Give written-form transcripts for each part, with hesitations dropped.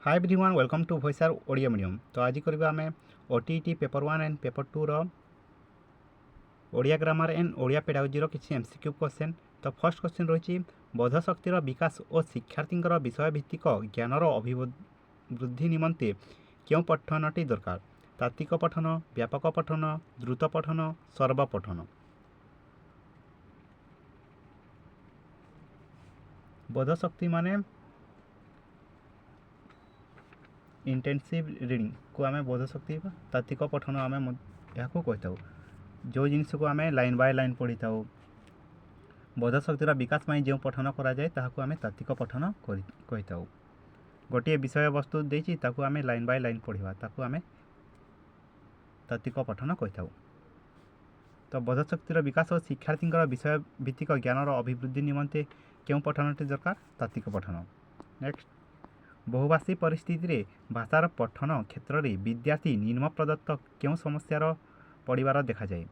Hi everyone welcome to voice Odia medium. तो आज करबा आमे ओटीटी पेपर 1 एंड पेपर 2 रो Odia grammar and Odia pedagogy रो किछि एमसीक्यू क्वेश्चन। तो फर्स्ट क्वेश्चन रही बोध शक्तिर विकास और शिक्षार्थी विषय भित्तिक ज्ञानर अभिवृद्धि निमंते क्यों पठनटी दरकार? तात्विक पठन, व्यापक पठन, द्रुत पठन, सर्व पठन। बोध शक्ति माने इंटेंसिव रीडिंग को आम बोध शक्ति तात्विक पठन आम यहाँ कही जो जिनस को आम लाइन बाय लाइन पढ़ी था बोध शक्तिर विकास में जो पठन कराए ताकू आम तात्विक पठन कही था। गोटे विषय वस्तु देती आम लाइन बाय लाइन पढ़ा ताकू आम तात्विक पठन कही था। तो बोध शक्तिर विकास और शिक्षार्थी विषय भित्तिक ज्ञानर अभिवृद्धि निमंते क्यों पठनटी दरकार? तात्विक पठन। नेक्स्ट, बहुभाषी परिस्थिति रे भाषार पठन क्षेत्र में विद्यार्थी निम्न प्रदत्त क्यों समस्यार पढ़ार देखा जाए?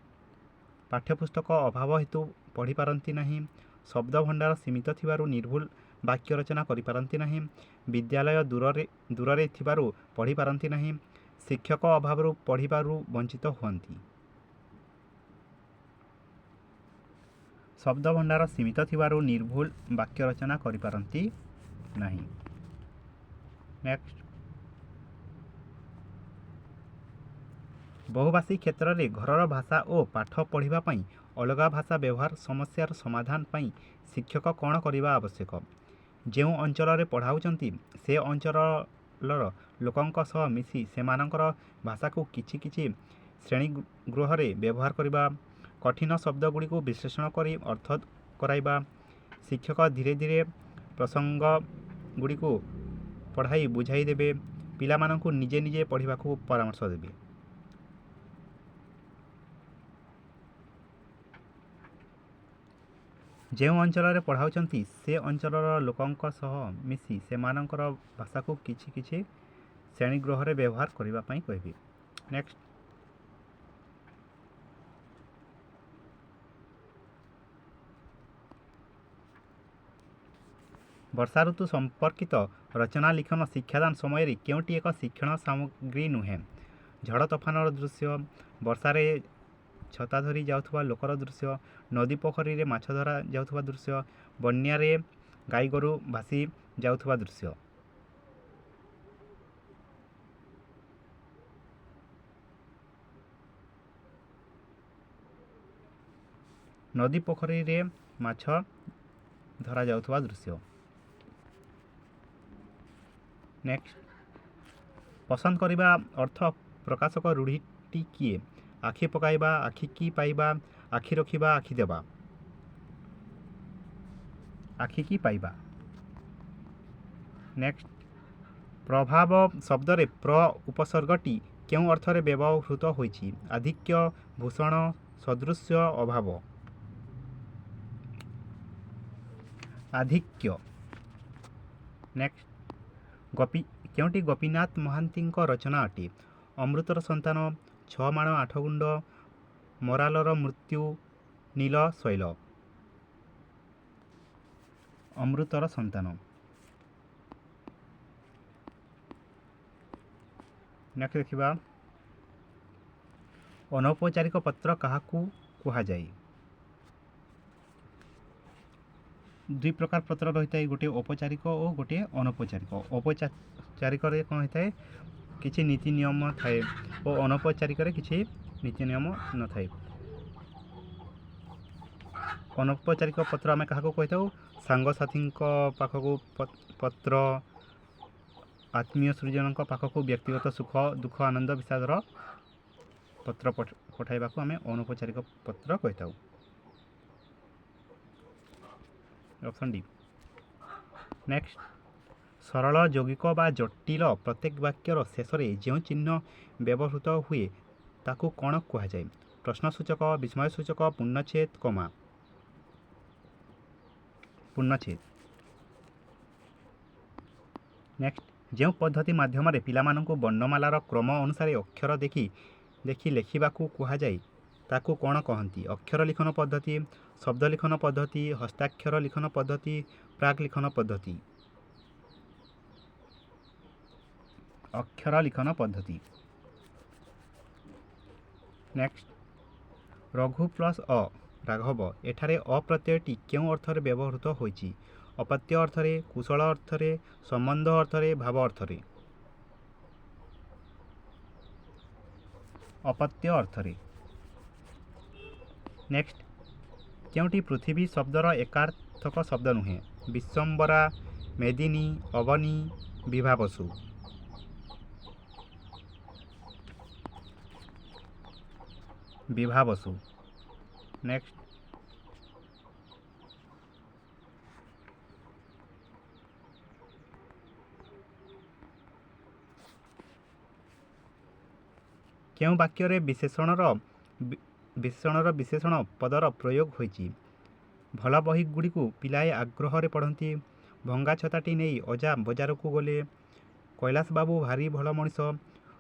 पाठ्यपुस्तक अभाव हेतु पढ़ी पारती नहीं, शब्द भंडार सीमित थिबारु निर्भुल वाक्य रचना करि पारती नहीं, विद्यालय दूर थिबारु पढ़ी पारती नहीं, शिक्षक अभाव पढ़ारू वंचित हुअन्ति। शब्द भंडार सीमित थिबारु निर्भुल वाक्य रचना करि पारती नहीं। नेक्स्ट, बहुभाषी क्षेत्र में घरर भाषा और पाठ पढ़ापी अलग भाषा व्यवहार समस्यार समाधान पाई शिक्षक कौन करने आवश्यक? जो अंचल पढ़ाऊँच से अंचल लोकों सह मिसी सेमानकर भाषा को किछि किछि श्रेणीगृह व्यवहार करने, कठिन शब्द गुड़ी को विश्लेषण कर अर्थ कराइबा, शिक्षक धीरे धीरे प्रसंग गुड़ी को पढ़ाई बुझाई देबे, पिला मानकु निजे निजे पढ़ा को परामर्श देबे। जो अंचल पढ़ाऊँच से अंचल लोकों सह मिसी सेमानकर भाषा को किछि किछि श्रेणीगृह व्यवहार करने कहबे। नेक्स्ट, वर्षा ऋतु संपर्कित रचना लिखन शिक्षादान समय केउटी एक शिक्षण सामग्री नुहे? झड़ तोफानर दृश्य, वर्षारे छता धरी जाउथुबा लोकर दृश्य, नदी पोखरी रे माछ धरा जाउथुबा दृश्य, बन्यारे गाई गोरु भासी जाउथुबा दृश्य। नदी पोखरी रे माछ धरा जाउथुबा दृश्य। नेक्स्ट, पसंद करने अर्थ प्रकाशक रूढ़ीटी किए? आखि पकाइबा, आखि की पाइबा, आखि रखिबा, आखि देबा। आखि की पाइबा। नेक्स्ट, प्रभाव शब्द रे प्र उपसर्गटी क्यों अर्थ रे व्यवहृत होइछि? आधिक्य, भूषण, सदृश्य, अभाव। आधिक्य। नेक्स्ट, केउटी गोपीनाथ महांती रचना अटे? अमृतर संतान, छ माण आठ गुंड, मरालर मृत्यु, नील शैल। अमृतर संतान। नेक्स्ट देखिबा, अनौपचारिक पत्र काहाकू कुहा जाए? दुई प्रकार पत्र रही है, गोटे औपचारिक और गोटे अनौपचारिक। औपचारिक कौन होता है किसी नीति नियम थाए और अनौपचारिक किसी नीति नियम न थाए। अनौपचारिक पत्र आम क्या कही था? सांगसाथी पाखक पत्र, आत्मीय सृजन पाखक व्यक्तिगत सुख दुख आनंद विषादर पत्र पठाइबा को आम अनौपचारिक पत्र कही था। Option D. नेक्स्ट, सरल यौगिक बा जटिल प्रत्येक वाक्यर शेष में जो चिन्ह व्यवहृत हुए ताकू कौन कह जाए? प्रश्नसूचक, विस्मयसूचक, पूर्णच्छेद, कमा। पूर्णच्छेद। नेक्स्ट, जो पद्धति माध्यम पिलामानंकु वर्णमालार क्रम अनुसार अक्षर देखि लेखिबाकू कह जाए ताकू कौन कहती? अक्षर लिखन पद्धति, शब्द लिखन पद्धति, हस्ताक्षर लिखन पद्धति, प्राक लिखन पद्धति। ଅକ୍ଷର ଲିଖନ ପଦ୍ଧତି। ନେକ୍ସଟ, ରଘୁ ପ୍ଲସ୍ ରାଘବ, ଏଠାରେ ପ୍ରତ୍ୟୟଟି କେଉଁ ଅର୍ଥରେ ବ୍ୟବହୃତ ହୋଇଛି? ଅପତ୍ୟ ଅର୍ଥରେ, କୁଶଳ ଅର୍ଥରେ, ସମ୍ବନ୍ଧ ଅର୍ଥରେ, ଭାବ ଅର୍ଥରେ? ଅପତ୍ୟ ଅର୍ଥରେ। ନେକ୍ସଟ, କେଉଁଟି ପୃଥିବୀ ଶବ୍ଦର ଏକାର୍ଥକ ଶବ୍ଦ ନୁହେଁ? ବିଶ୍ୱମ୍ବରା, ମେଦିନୀ, ଅବନୀ, ବିଭାବସୁ? ବିଭାବସୁ। ନେକ୍ସଟ, କେଉଁ ବାକ୍ୟରେ ବିଶେଷଣର ବିଶେଷଣ ପଦର ପ୍ରୟୋଗ ହୋଇଛି? ଭଲ ବହିଗୁଡ଼ିକୁ ପିଲାଏ ଆଗ୍ରହରେ ପଢ଼ନ୍ତି, ଭଙ୍ଗା ଛତାଟି ନେଇ ଅଜା ବଜାରକୁ ଗଲେ, କୈଳାସ ବାବୁ ଭାରି ଭଲ ମଣିଷ,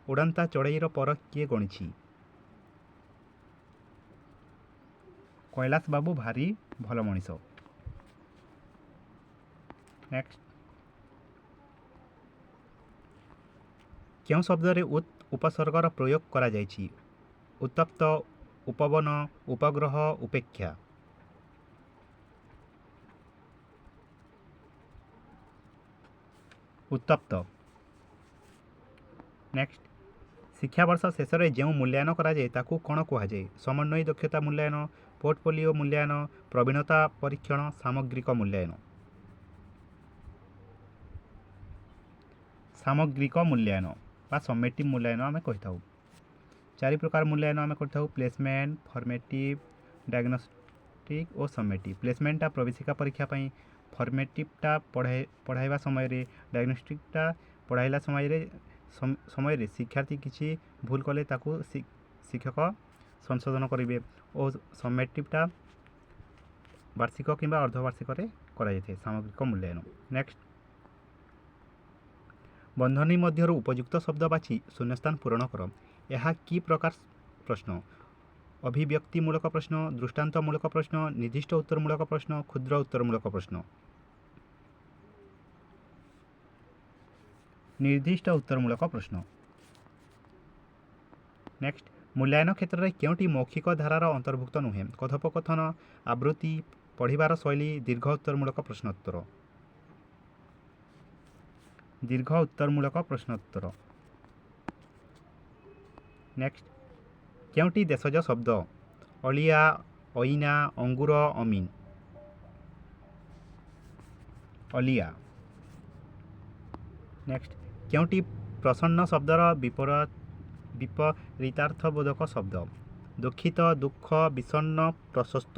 ଉଡ଼ନ୍ତା ଚଢ଼େଇର ପର କିଏ ଗଣିଛି? କୈଳାସ ବାବୁ ଭାରି ଭଲ ମଣିଷ। ନେକ୍ସଟ, କେଉଁ ଶବ୍ଦରେ ଉପସର୍ଗର ପ୍ରୟୋଗ କରାଯାଇଛି? ଉତ୍ତପ୍ତ, ଉପବନ, ଉପଗ୍ରହ, ଉପେକ୍ଷା? ଉତ୍ତପ୍ତ। ନେକ୍ସଟ, ଶିକ୍ଷାବର୍ଷ ଶେଷରେ ଯେଉଁ ମୂଲ୍ୟାୟନ କରାଯାଏ ତାକୁ କ'ଣ କୁହାଯାଏ? ସମନ୍ୱୟ ଦକ୍ଷତା ମୂଲ୍ୟାୟନ, ପୋର୍ଟଫୋଲିଓ ମୂଲ୍ୟାୟନ, ପ୍ରବୀଣତା ପରୀକ୍ଷଣ, ସାମଗ୍ରିକ ମୂଲ୍ୟାୟନ? ସାମଗ୍ରିକ ମୂଲ୍ୟାୟନ ବା ସमेଟିଭ୍ ମୂଲ୍ୟାୟନ ଆମେ କହିଥାଉ। 4 ପ୍ରକାର ମୂଲ୍ୟାୟନ ଆମେ କରିଥାଉ: ପ୍ଲେସମେଣ୍ଟ, ଫର୍ମେଟିଭ୍, ଡାୟଗ୍ନୋଷ୍ଟିକ୍ ଓ ସमेଟିଭ୍। ପ୍ଲେସମେଣ୍ଟଟା ପ୍ରବେଶିକା ପରୀକ୍ଷା ପାଇଁ, ଫର୍ମେଟିଭ୍ଟା ପଢ଼ାଇବା ସମୟରେ, ଡାୟଗ୍ନୋଷ୍ଟିକ୍ଟା ପଢ଼ାଇଲା ସମୟରେ ଶିକ୍ଷାର୍ଥୀ କିଛି ଭୁଲ କଲେ ତାକୁ ଶିକ୍ଷକ ସଂଶୋଧନ କରିବେ ଓ ସमेଟିଭ୍ଟା ବାର୍ଷିକ କିମ୍ବା ଅର୍ଦ୍ଧବାର୍ଷିକରେ କରାଯାଇଥାଏ। ସାମଗ୍ରିକ ମୂଲ୍ୟାୟନ। ନେକ୍ସଟ, ବନ୍ଧନୀ ମଧ୍ୟରୁ ଉପଯୁକ୍ତ ଶବ୍ଦ ବାଛି ଶୂନ୍ୟସ୍ଥାନ ପୂରଣ କର। ଏହା କି ପ୍ରକାର ପ୍ରଶ୍ନ? ଅଭିବ୍ୟକ୍ତିମୂଳକ ପ୍ରଶ୍ନ, ଦୃଷ୍ଟାନ୍ତମୂଳକ ପ୍ରଶ୍ନ, ନିର୍ଦ୍ଦିଷ୍ଟ ଉତ୍ତରମୂଳକ ପ୍ରଶ୍ନ, କ୍ଷୁଦ୍ର ଉତ୍ତରମୂଳକ ପ୍ରଶ୍ନ? ନିର୍ଦ୍ଦିଷ୍ଟ ଉତ୍ତରମୂଳକ ପ୍ରଶ୍ନ। ନେକ୍ସଟ, ମୂଲ୍ୟାୟନ କ୍ଷେତ୍ରରେ କେଉଁଟି ମୌଖିକ ଧାରାର ଅନ୍ତର୍ଭୁକ୍ତ ନୁହେଁ? କଥୋପକଥନ, ଆବୃତ୍ତି, ପଢ଼ିବାର ଶୈଳୀ, ଦୀର୍ଘ ଉତ୍ତରମୂଳକ ପ୍ରଶ୍ନୋତ୍ତର? ଦୀର୍ଘ ଉତ୍ତରମୂଳକ ପ୍ରଶ୍ନୋତ୍ତର। ନେକ୍ସଟ, କେଉଁଟି ଦେଶଜ ଶବ୍ଦ? ଅଳିଆ, ଅଇନା, ଅଙ୍ଗୁର, ଅମିନ? ଅଲିଆ। ନେକ୍ସଟ, କେଉଁଟି ପ୍ରସନ୍ନ ଶବ୍ଦର ବିପରୀତାର୍ଥବୋଧକ ଶବ୍ଦ? ଦୁଃଖିତ, ଦୁଃଖ, ବିଷଣ୍ଣ, ପ୍ରଶସ୍ତ?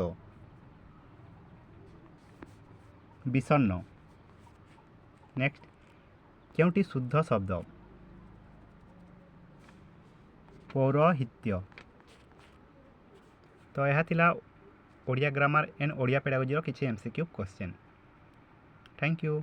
ବିଷଣ୍ଣ। ନେକ୍ସଟ, କେଉଁଟି ଶୁଦ୍ଧ ଶବ୍ଦ? ପୌରୋହିତ୍ୟ। ତ ଏହା ଥିଲା ଓଡ଼ିଆ ଗ୍ରାମାର ଏଣ୍ଡ ଓଡ଼ିଆ ପେଡାଗୋଜିର କିଛି MCQ କ୍ୱେଶ୍ଚନ୍। Thank you.